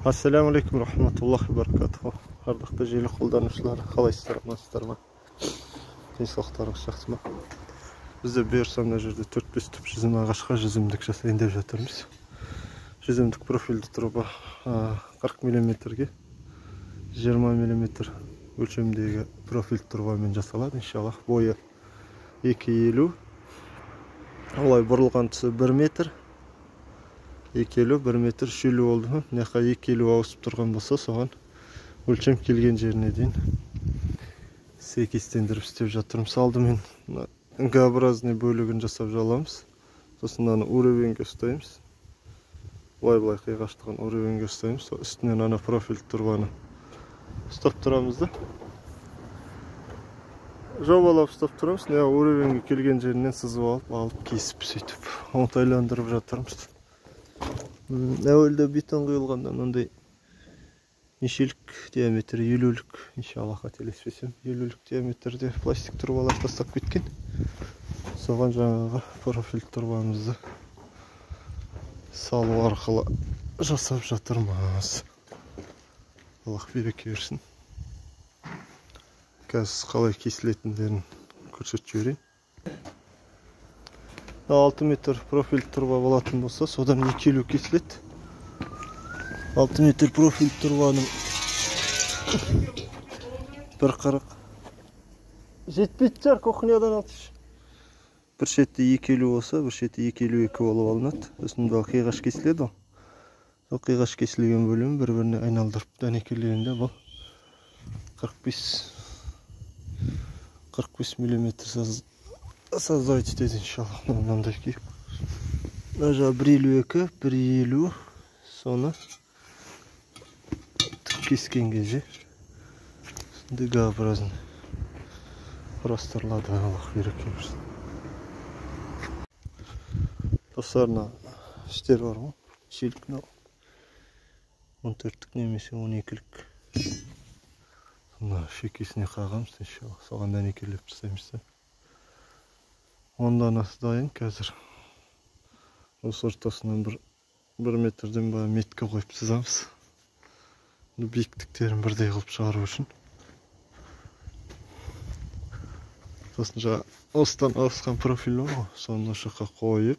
Ассаламу алейкум рахматуллахи баракатуху. Ардақты желі қолданушылар, қалайсыздар, амансыздар ма? Денсаулықтарыңыз жақсы ма? Бізде бұйырса мына жерде 4-5 түп жүзім ағашқа жүзімдік жасайын деп жатырмыз. Жүзімдік профильді труба 40 мм-ге 20 мм өлшемдегі профиль трубамен жасалады, иншаллах. Бойы 2,50, олай бұрылған тұсы 1 метр. 2,50, 1 метр 3,50 болды. Неқа 2,50 ауысып тұрған болса, соған өлшем келген жеріне дейін сәйкестендіріп істеп жатырмыз. Алдымен Г-образный бөлігін жасап жаламыз. Сосын аны уровеньге ұстаймыз. Былай қиғаштыған уровеньге ұстаймыз. Үстінен ана профиль тұрбаны ұстап тұрамыз да. Жобалап ұстап тұрамыз. Уровеньге келген жерінен сызып алып кесіп сөйтіп оңтайландырып жатырмыз. Әуелде бетон құйылғанда мынандай нешелік диаметрі 50-лік, иншаллах қателеспесем, 50-лік диаметрде пластик трубалар тастап кеткен. Соған жаңағы профиль трубамызды салу арқылы жасап жатырмыз. Аллах береке берсін. Қазір қалай кесілетіндерін көрсетіп жіберейін. 6 метр профиль труба болатын болса, содан 2,50 кесіледі. 6 метр профиль трубаның бір қырық жетпейді жар, кухнядан алтыш. Бір шеті 2,50 болса, бір шеті 2,52 болып алынады. Үстінде қиғаш кесіледі. Сол қиғаш кесілген бөлім бір-біріне айналдырып дәнекерлегенде бұл 45 мм создавать етеді, иншаллах. Мынандай күйіп. Нажа 1,52, 1,50, соны кескен кезде Г-образный құрастырылады. Аллах береке берсін. Достарына іштер бар ғой. Шелік 14-лік немесе 12-лік. Шекесіне қағамыз, иншаллах. Соған дәнекерлеп тастаймыз. Ондан асы дайын қазір. Осы ортасынан 1 метрден ба метке қойып сызамыз. Биіктіктерін бірдей қылып шығару үшін. Сосын жаңа осыдан ауысқан профиль бар ғой, соны шыққа қойып,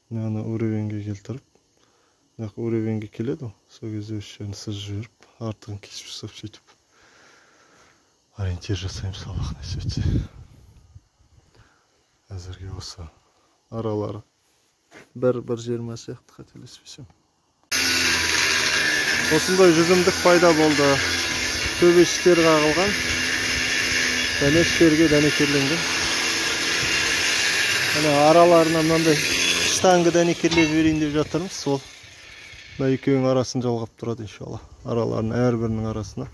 мынаны уровеньге келтіріп, уровеньге келеді, сол кезде өшшені сыз жүріп, артығын кесіп жасап сөйтіп ориентир жасаймыз, Аллах нәсіп етсе. Әзірге осы аралары 1,20 сияқты қателеспесем. Осындай жүзімдік пайда болды. Төбештер қағылған. Және іштерге дәнекерленген. Араларына мынандай штанга дәнекерлеп берейін деп жатырмыз. Сол екеуінің арасын жалғап тұрады, иншаллах. Араларын әрбірінің арасына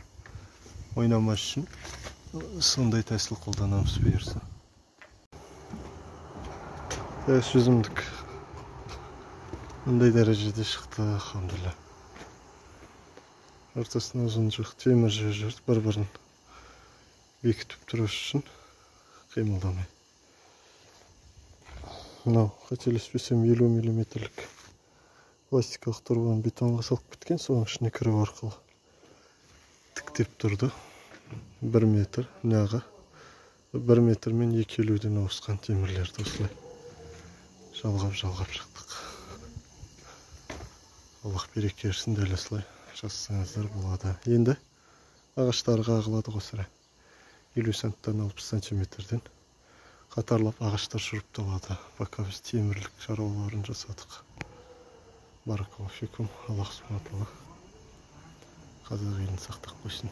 ойнамас үшін сондай тәсіл қолданамыз бұйырса. Жүзімдік мындай дәрежеде шықты, алхамдулилlah. Ортасына ұзын жоқ темір жүрді, бір-бірін бекітіп тұру үшін қимылдамай. Мынау қателеспесем 50 мм-лік пластикалық трубаны бетонға салып кеткен, соның ішіне кіру арқылы тіктеп тұрды. 1 метр, неға 1 метр мен 2,50-ден ауысқан темірлерді осылай жалғап шықтық. Аллах береке берсін, дәл осылай жазсаңыздар болады. Енді ағаштары қағылады қосыра. 50 см-тан 60 см-ден қатарлап ағаштар шұрыпталады. Бақа біз темірлік шаруаларын жасадық. Баракаллаху фикум. Аллах субхана тағала қазақ елін сақтап қойсын.